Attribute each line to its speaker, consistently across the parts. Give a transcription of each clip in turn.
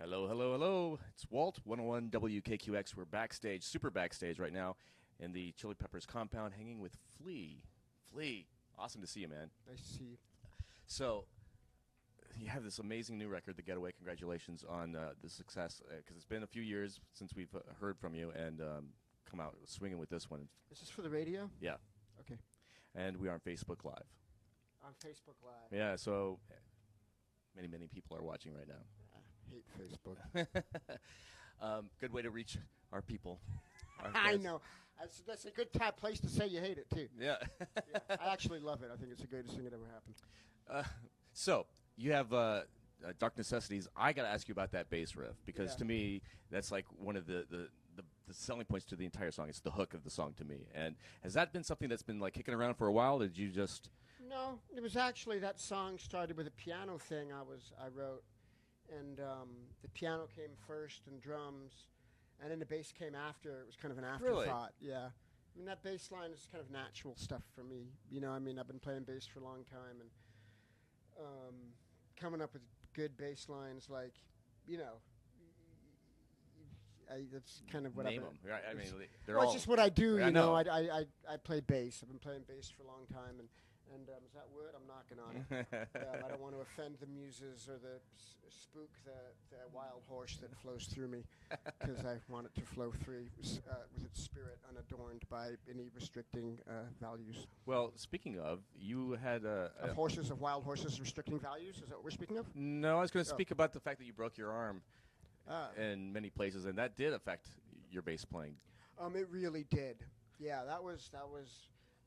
Speaker 1: Hello, hello, hello. It's Walt, 101 WKQX. We're backstage, super backstage right now in the Chili Peppers compound hanging with Flea. Flea, awesome to see you, man.
Speaker 2: Nice to see you.
Speaker 1: So, you have this amazing new record, The Getaway. Congratulations on the success, because it's been a few years since we've heard from you and come out swinging with this one.
Speaker 2: Is this for the radio?
Speaker 1: Yeah.
Speaker 2: Okay.
Speaker 1: And we are on Facebook Live.
Speaker 2: On Facebook Live.
Speaker 1: Yeah, so many people are watching right now.
Speaker 2: I hate Facebook.
Speaker 1: Good way to reach our people. Our
Speaker 2: I
Speaker 1: fans.
Speaker 2: know. That's a good place to say you hate it, too.
Speaker 1: Yeah.
Speaker 2: Yeah, I actually love it. I think it's the greatest thing that ever happened.
Speaker 1: So you have Dark Necessities. I got to ask you about that bass riff because to me that's like one of the selling points to the entire song. It's the hook of the song to me. And has that been something that's been like kicking around for a while? Or did you just?
Speaker 2: No, it was actually that song started with a piano thing I wrote, and the piano came first and drums, and then the bass came after. It was kind of an afterthought.
Speaker 1: Really?
Speaker 2: Yeah. I mean, that bass line is kind of natural stuff for me. You know, I mean, I've been playing bass for a long time, and coming up with good bass lines, like, you know, that's kind of what
Speaker 1: Name
Speaker 2: I've
Speaker 1: them. Right, I mean, they're
Speaker 2: well,
Speaker 1: all.
Speaker 2: it's just what I do,
Speaker 1: I
Speaker 2: you know.
Speaker 1: know.
Speaker 2: I play bass. I've been playing bass for a long time, and is that wood? I'm knocking on it. I don't want to offend the muses or the spook the wild horse that flows through me, because I want it to flow through with its spirit unadorned by any restricting values.
Speaker 1: Well, speaking of, you had
Speaker 2: Of horses, of wild horses restricting values? Is that what we're speaking of?
Speaker 1: No, I was going to speak about the fact that you broke your arm
Speaker 2: Ah.
Speaker 1: in many places, and that did affect your bass playing.
Speaker 2: It really did. Yeah, that was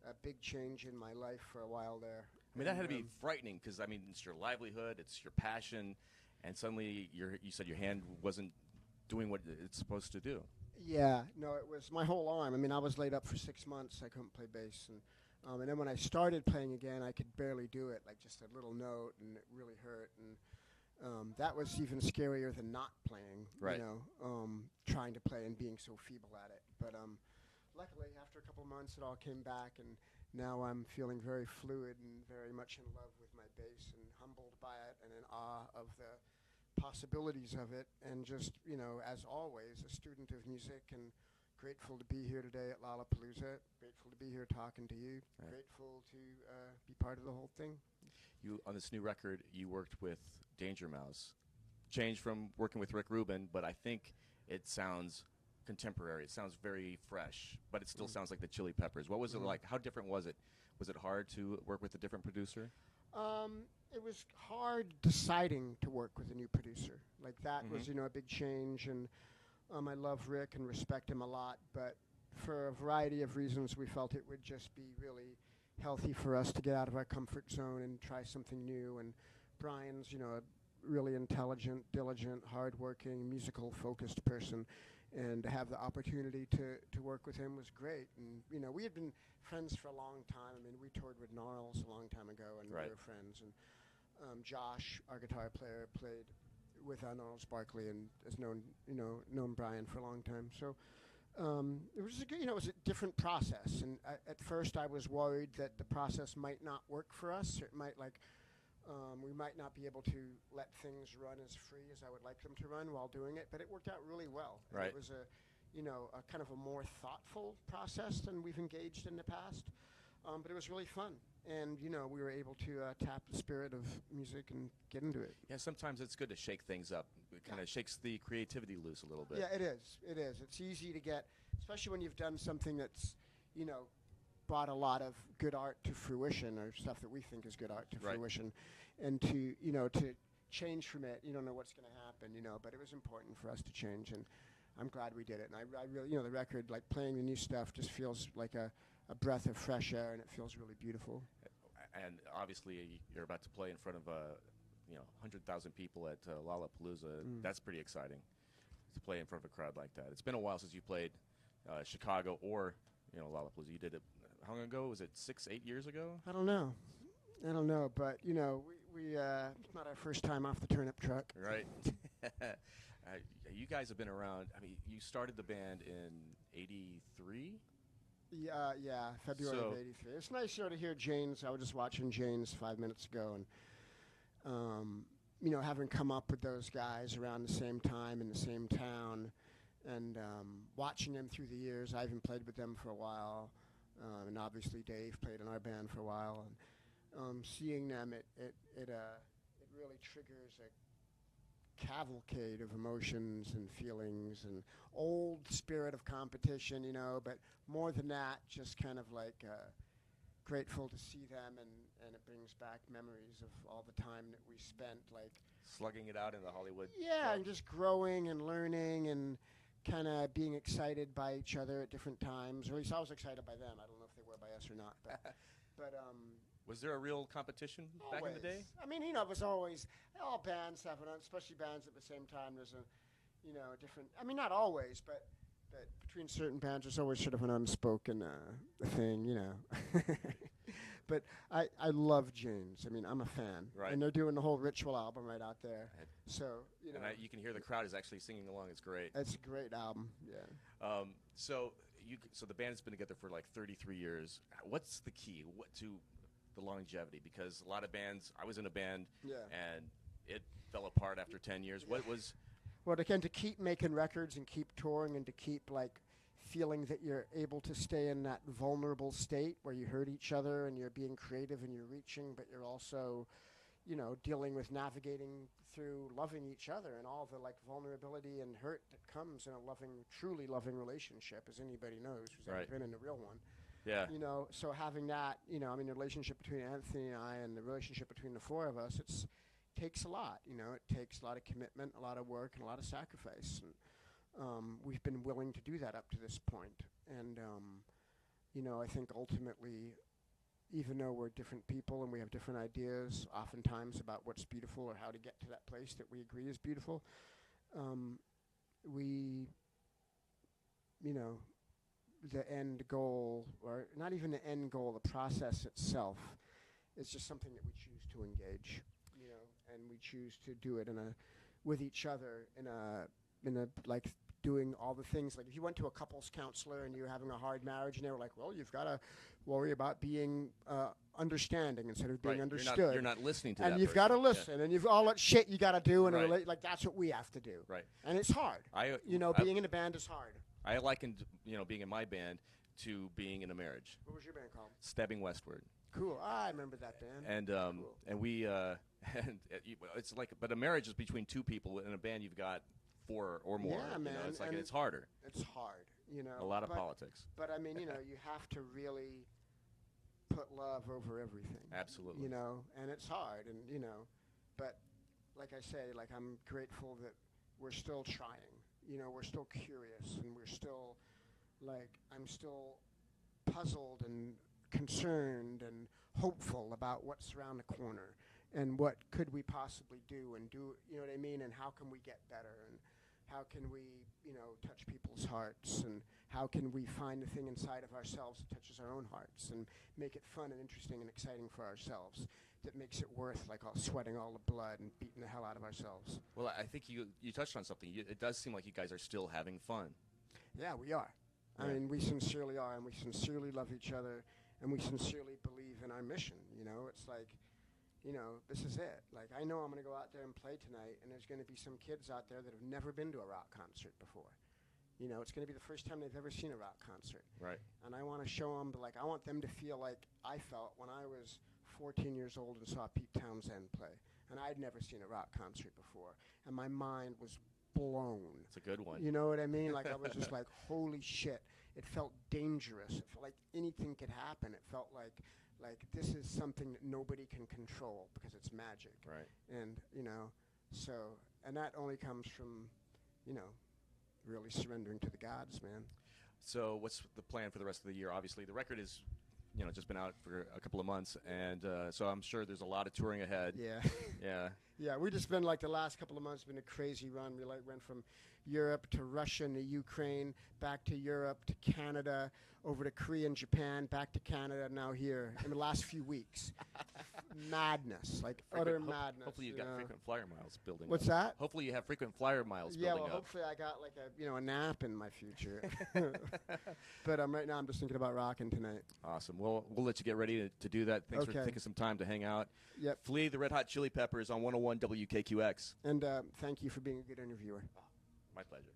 Speaker 2: a big change in my life for a while there.
Speaker 1: I mean, that had to be frightening because, I mean, it's your livelihood, it's your passion, and suddenly you said your hand wasn't doing what it's supposed to do.
Speaker 2: Yeah, no, it was my whole arm. I mean, I was laid up for 6 months. I couldn't play bass, and then when I started playing again, I could barely do it, like just a little note, and it really hurt. And that was even scarier than not playing.
Speaker 1: Right.
Speaker 2: You know, trying to play and being so feeble at it. But luckily, after a couple months, it all came back, and now I'm feeling very fluid and very much in love with my bass and humbled by it and in awe of the possibilities of it, and just, you know, as always, a student of music, and grateful to be here today at Lollapalooza, grateful to be here talking to you, grateful to be part of the whole thing.
Speaker 1: You on this new record, you worked with Danger Mouse. Changed from working with Rick Rubin, but I think it sounds contemporary. It sounds very fresh, but it still sounds like the Chili Peppers. What was it like? How different was it? Was it hard to work with a different producer?
Speaker 2: It was hard deciding to work with a new producer. Like, that was, you know, a big change, and I love Rick and respect him a lot, but for a variety of reasons, we felt it would just be really healthy for us to get out of our comfort zone and try something new. And Brian's, you know, a really intelligent, diligent, hardworking, musical-focused person, and to have the opportunity to work with him was great. And, you know, we had been friends for a long time. I mean, we toured with Gnarls a long time ago, and we were friends. And Josh, our guitar player, played with Gnarls Barkley and has known Brian for a long time. So it was it was a different process. And at first, I was worried that the process might not work for us. It might we might not be able to let things run as free as I would like them to run while doing it, but it worked out really well.
Speaker 1: Right.
Speaker 2: It was a kind of a more thoughtful process than we've engaged in the past, but it was really fun. And, you know, we were able to tap the spirit of music and get into it.
Speaker 1: Yeah, sometimes it's good to shake things up. It kind of shakes the creativity loose a little bit.
Speaker 2: Yeah, it is. It is. It's easy to get, especially when you've done something that's, you know, brought a lot of good art to fruition, or stuff that we think is good art to fruition, and to change from it. You don't know what's going to happen, you know, but it was important for us to change, and I'm glad we did it. And I really, you know, the record, like playing the new stuff, just feels like a breath of fresh air, and it feels really beautiful.
Speaker 1: And obviously, you're about to play in front of 100,000 people at Lollapalooza. That's pretty exciting to play in front of a crowd like that. It's been a while since you played Chicago or Lollapalooza. You did it how long ago? Was it 6-8 years ago?
Speaker 2: I don't know, but you know, we it's not our first time off the turnip truck.
Speaker 1: Right. You guys have been around. I mean, you started the band in '83.
Speaker 2: Yeah, February of '83. It's nice, to hear Jane's. I was just watching Jane's 5 minutes ago, and having come up with those guys around the same time in the same town, and watching them through the years. I even played with them for a while, and obviously Dave played in our band for a while. And seeing them, it really triggers a cavalcade of emotions and feelings and old spirit of competition, but more than that, just kind of like grateful to see them, and it brings back memories of all the time that we spent, like
Speaker 1: slugging it out in the Hollywood.
Speaker 2: Yeah, and just growing and learning and kind of being excited by each other at different times. Or at least I was excited by them. I don't know if they were by us or not, but
Speaker 1: was there a real competition back in the day?
Speaker 2: I mean, it was always, all bands have especially bands at the same time. There's a different. I mean, not always, but between certain bands, there's always sort of an unspoken thing, But I love Jane's. I mean, I'm a fan.
Speaker 1: Right.
Speaker 2: And they're doing the whole Ritual album right out there. So,
Speaker 1: And you can hear the crowd is actually singing along. It's great.
Speaker 2: It's a great album, yeah.
Speaker 1: So the band's been together for like 33 years. What's the key to the longevity? Because a lot of bands, I was in a band, and it fell apart after 10 years.
Speaker 2: Yeah.
Speaker 1: What was...
Speaker 2: Well, again, to keep making records and keep touring and to keep, feeling that you're able to stay in that vulnerable state where you hurt each other and you're being creative and you're reaching, but you're also, dealing with navigating through loving each other and all the vulnerability and hurt that comes in a truly loving relationship, as anybody knows who's ever been in a real one.
Speaker 1: Yeah.
Speaker 2: So having that, the relationship between Anthony and I and the relationship between the four of us, takes a lot. It takes a lot of commitment, a lot of work, and a lot of sacrifice. And we've been willing to do that up to this point. And, I think ultimately, even though we're different people and we have different ideas oftentimes about what's beautiful or how to get to that place that we agree is beautiful, the end goal, or not even the end goal, the process itself is just something that we choose to engage, and we choose to do it with each other in a doing all the things. Like if you went to a couples counselor and you're having a hard marriage and they were like, well, you've got to worry about being understanding instead of being understood.
Speaker 1: You're not listening to
Speaker 2: and
Speaker 1: that
Speaker 2: you've got to listen, and you've all that shit you got to do in a that's what we have to do.
Speaker 1: Right.
Speaker 2: And it's hard. Being in a band is hard.
Speaker 1: I likened, being in my band to being in a marriage.
Speaker 2: What was your band called?
Speaker 1: Stepping Westward.
Speaker 2: Cool. I remember that band.
Speaker 1: And
Speaker 2: cool.
Speaker 1: And we it's like, but a marriage is between two people. In a band, you've got four or more.
Speaker 2: Yeah, man.
Speaker 1: It's like it's harder.
Speaker 2: It's hard.
Speaker 1: A lot of politics.
Speaker 2: But I mean, you have to really put love over everything.
Speaker 1: Absolutely.
Speaker 2: And it's hard, and but like I say, I'm grateful that we're still trying. We're still curious, and we're still I'm still puzzled and concerned and hopeful about what's around the corner and what could we possibly do and do, what I mean, and how can we get better and how can we, touch people's hearts and how can we find the thing inside of ourselves that touches our own hearts and make it fun and interesting and exciting for ourselves that makes it worth sweating all the blood and beating the hell out of ourselves.
Speaker 1: Well, I think you touched on something. It does seem like you guys are still having fun.
Speaker 2: Yeah, we are. I mean, we sincerely are, and we sincerely love each other, and we sincerely believe in our mission. It's like, this is it. I know I'm going to go out there and play tonight, and there's going to be some kids out there that have never been to a rock concert before. It's going to be the first time they've ever seen a rock concert.
Speaker 1: Right. I
Speaker 2: want to show them, I want them to feel like I felt when I was 14 years old and saw Pete Townsend play, and I'd never seen a rock concert before, and my mind was blown.
Speaker 1: It's a good one.
Speaker 2: You know what I mean? I was just like, holy shit. It felt dangerous. It felt like anything could happen. It felt like this is something that nobody can control because it's magic.
Speaker 1: Right.
Speaker 2: And, and that only comes from, really surrendering to the gods, man.
Speaker 1: So what's the plan for the rest of the year? Obviously, the record is, just been out for a couple of months, and so I'm sure there's a lot of touring ahead.
Speaker 2: Yeah.
Speaker 1: Yeah.
Speaker 2: Yeah, we just been the last couple of months been a crazy run. We went from Europe to Russia and to Ukraine, back to Europe to Canada, over to Korea and Japan, back to Canada, now here in the last few weeks. Madness, utter madness.
Speaker 1: Hopefully you've got frequent flyer miles building
Speaker 2: What's
Speaker 1: up.
Speaker 2: that?
Speaker 1: Hopefully you have frequent flyer miles building up.
Speaker 2: Hopefully I got a nap in my future. But right now I'm just thinking about rocking tonight.
Speaker 1: Awesome. Well, we'll let you get ready to do that. Thanks for taking some time to hang out.
Speaker 2: Yep.
Speaker 1: Flea, the Red Hot Chili Peppers on 101. 101 WKQX.
Speaker 2: And thank you for being a good interviewer.
Speaker 1: My pleasure.